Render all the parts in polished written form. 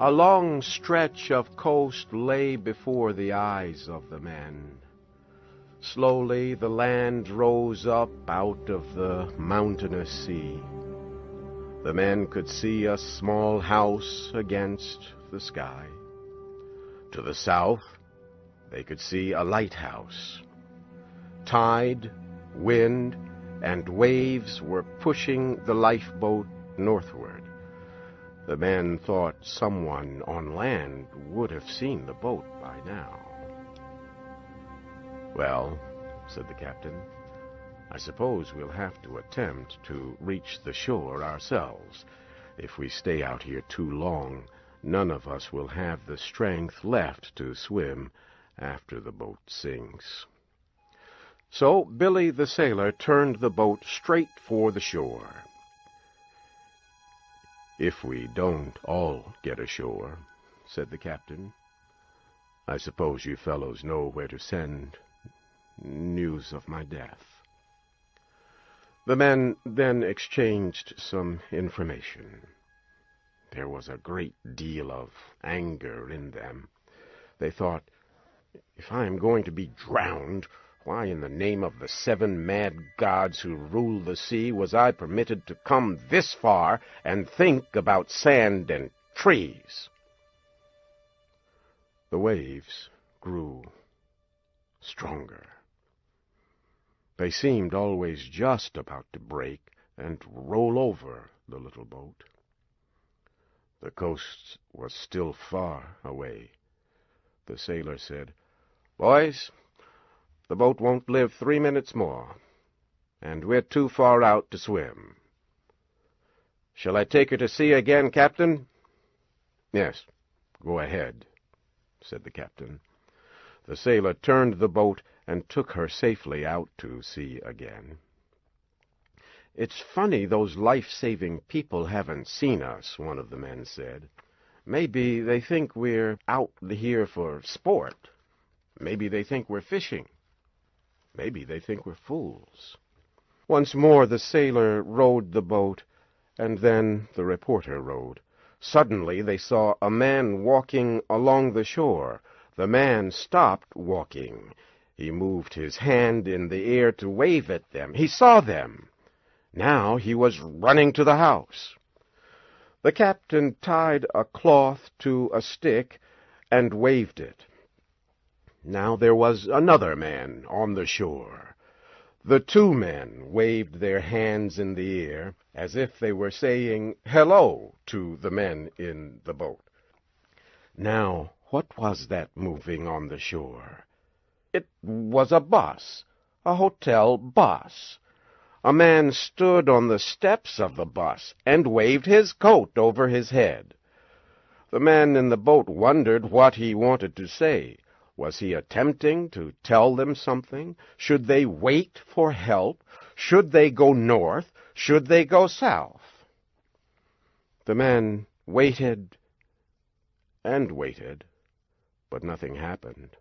A long stretch of coast lay before the eyes of the men. Slowly the land rose up out of the mountainous sea. The men could see a small house against the sky. To the south, they could see a lighthouse. Tide, wind, and waves were pushing the lifeboat northward. The men thought someone on land would have seen the boat by now. "Well," said the captain, "I suppose we'll have to attempt to reach the shore ourselves. If we stay out here too long, none of us will have the strength left to swim after the boat sinks." So Billy the sailor turned the boat straight for the shore. "If we don't all get ashore," said the captain, "I suppose you fellows know where to send news of my death." The men then exchanged some information. There was a great deal of anger in them. They thought, "If I am going to be drowned, why in the name of the 7 mad gods who rule the sea was I permitted to come this far and think about sand and trees?" The waves grew stronger. They seemed always just about to break and roll over the little boat. The coast was still far away. The sailor said, "Boys, the boat won't live 3 minutes more, and we're too far out to swim. Shall I take her to sea again, Captain?" "Yes, go ahead," said the captain. The sailor turned the boat and took her safely out to sea again. "It's funny those life-saving people haven't seen us," one of the men said. "Maybe they think we're out here for sport. Maybe they think we're fishing. Maybe they think we're fools." Once more the sailor rowed the boat, and then the reporter rowed. Suddenly they saw a man walking along the shore. The man stopped walking. He moved his hand in the air to wave at them. He saw them. Now he was running to the house. The captain tied a cloth to a stick and waved it. Now there was another man on the shore. The 2 men waved their hands in the air as if they were saying hello to the men in the boat. Now, what was that moving on the shore? It was a bus, a hotel bus. A man stood on the steps of the bus and waved his coat over his head. The man in the boat wondered what he wanted to say. Was he attempting to tell them something? Should they wait for help? Should they go north? Should they go south? The man waited and waited, but nothing happened.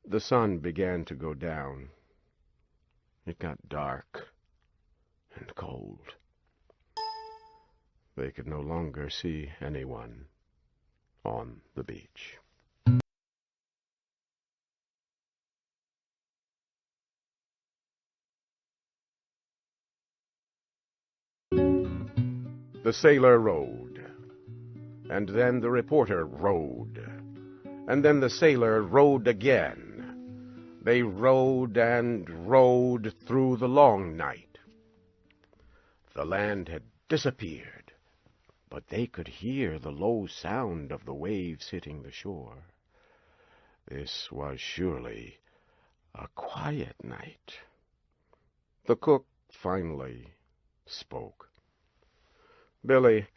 The sun began to go down. It got dark and cold. They could no longer see anyone on the beach. The sailor rowed, and then the reporter rowed, and then the sailor rowed again. They rowed and rowed through the long night. The land had disappeared, but they could hear the low sound of the waves hitting the shore. This was surely a quiet night. The cook finally spoke. "Billy,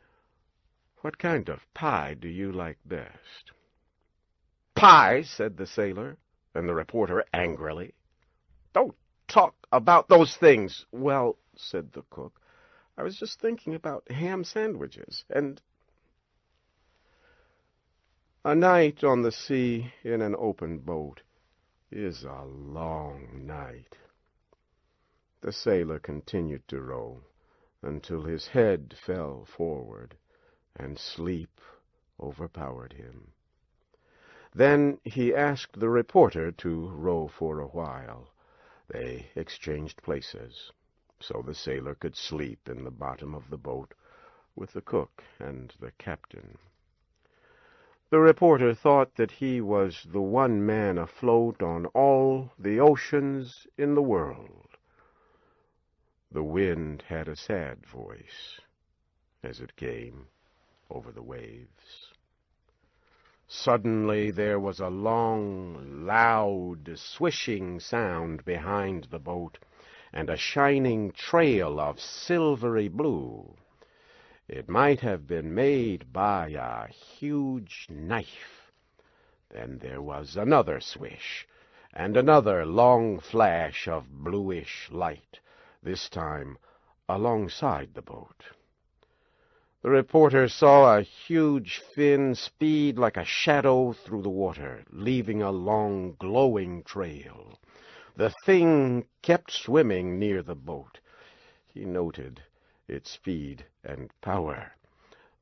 what kind of pie do you like best?" "Pie," said the sailor, and the reporter angrily. "Don't talk about those things." "Well," said the cook, "I was just thinking about ham sandwiches, and—" A night on the sea in an open boat is a long night. The sailor continued to row until his head fell forward, and sleep overpowered him. Then he asked the reporter to row for a while. They exchanged places, so the sailor could sleep in the bottom of the boat with the cook and the captain. The reporter thought that he was the one man afloat on all the oceans in the world. The wind had a sad voice as it came over the waves. Suddenly there was a long, loud, swishing sound behind the boat, and a shining trail of silvery blue. It might have been made by a huge knife. Then there was another swish, and another long flash of bluish light, this time alongside the boat. The reporter saw a huge fin speed like a shadow through the water, leaving a long, glowing trail. The thing kept swimming near the boat. He noted its speed and power.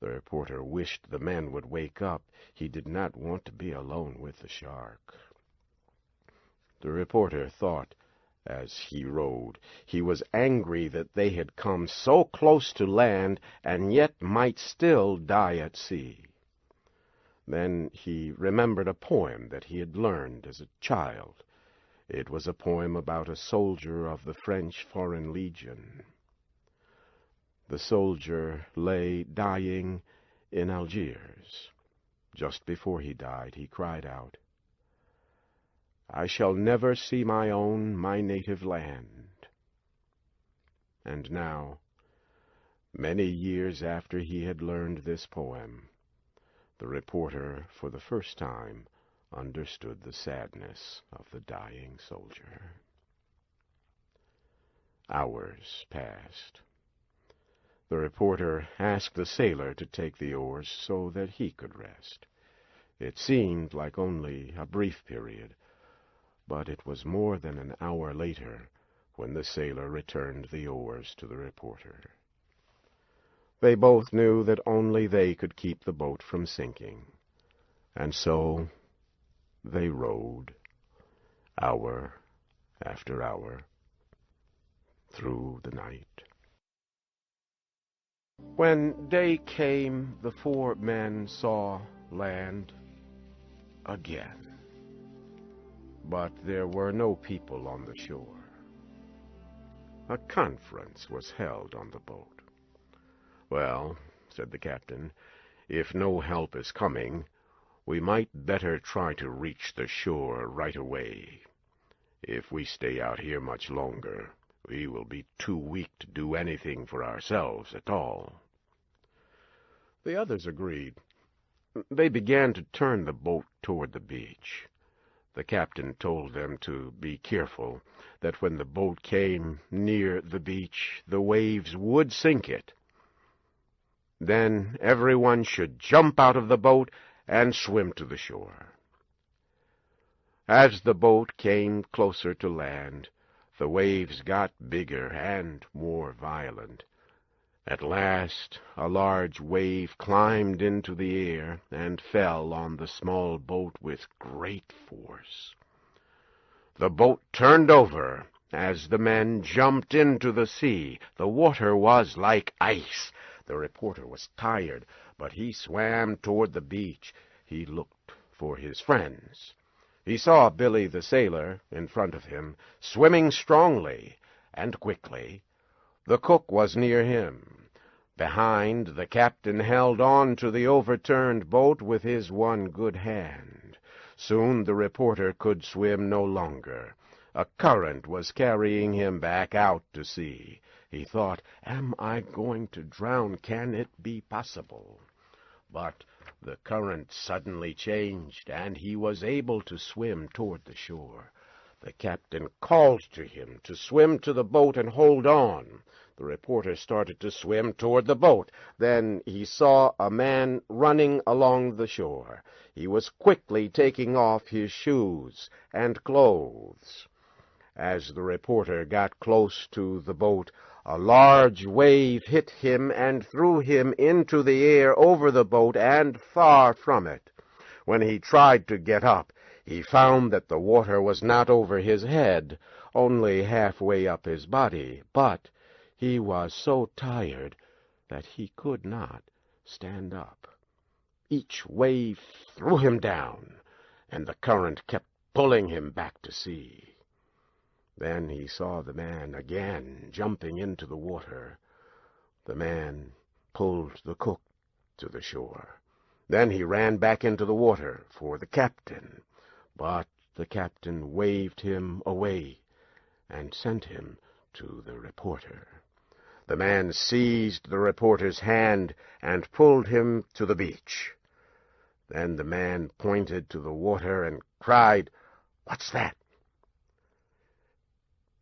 The reporter wished the men would wake up. He did not want to be alone with the shark. The reporter thought, as he rowed, he was angry that they had come so close to land and yet might still die at sea. Then he remembered a poem that he had learned as a child. It was a poem about a soldier of the French Foreign Legion. The soldier lay dying in Algiers. Just before he died, he cried out, "I shall never see my native land." And now, many years after he had learned this poem, the reporter for the first time understood the sadness of the dying soldier. Hours passed. The reporter asked the sailor to take the oars so that he could rest. It seemed like only a brief period, but it was more than an hour later when the sailor returned the oars to the reporter. They both knew that only they could keep the boat from sinking, and so they rowed, hour after hour, through the night. When day came, the four men saw land again. But there were no people on the shore. A conference was held on the boat. "Well," said the captain, "if no help is coming, we might better try to reach the shore right away. If we stay out here much longer, we will be too weak to do anything for ourselves at all." The others agreed. They began to turn the boat toward the beach. The captain told them to be careful, that when the boat came near the beach, the waves would sink it. Then everyone should jump out of the boat and swim to the shore. As the boat came closer to land, the waves got bigger and more violent. At last, a large wave climbed into the air and fell on the small boat with great force. The boat turned over as the men jumped into the sea. The water was like ice. The reporter was tired, but he swam toward the beach. He looked for his friends. He saw Billy the sailor in front of him, swimming strongly and quickly. The cook was near him. Behind, the captain held on to the overturned boat with his one good hand. Soon the reporter could swim no longer. A current was carrying him back out to sea. He thought, "Am I going to drown? Can it be possible?" But the current suddenly changed, and he was able to swim toward the shore. The captain called to him to swim to the boat and hold on. The reporter started to swim toward the boat. Then he saw a man running along the shore. He was quickly taking off his shoes and clothes. As the reporter got close to the boat, A large wave hit him and threw him into the air over the boat and far from it. When he tried to get up, he found that the water was not over his head, only halfway up his body, but he was so tired that he could not stand up. Each wave threw him down, and the current kept pulling him back to sea. Then he saw the man again jumping into the water. The man pulled the cook to the shore. Then he ran back into the water for the captain, but the captain waved him away and sent him to the reporter. The man seized the reporter's hand and pulled him to the beach. Then the man pointed to the water and cried, "What's that?"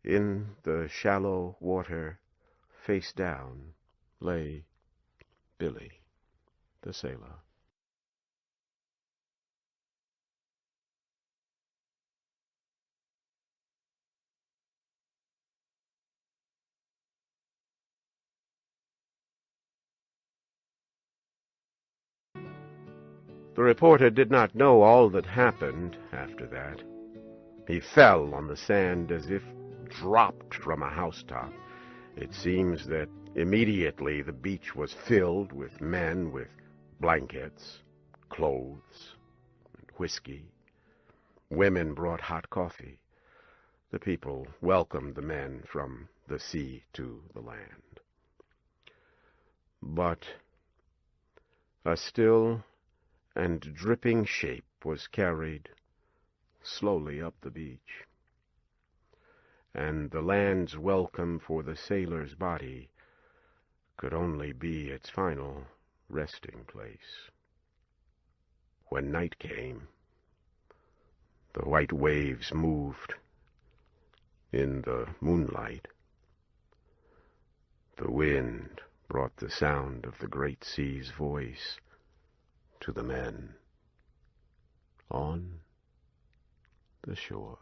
In the shallow water, face down, lay Billy, the sailor. The reporter did not know all that happened after that. He fell on the sand as if dropped from a housetop. It seems that immediately the beach was filled with men with blankets, clothes, and whiskey. Women brought hot coffee. The people welcomed the men from the sea to the land. But a still and dripping shape was carried slowly up the beach, and the land's welcome for the sailor's body could only be its final resting place. When night came, the white waves moved in the moonlight. The wind brought the sound of the great sea's voice to the men on the shore.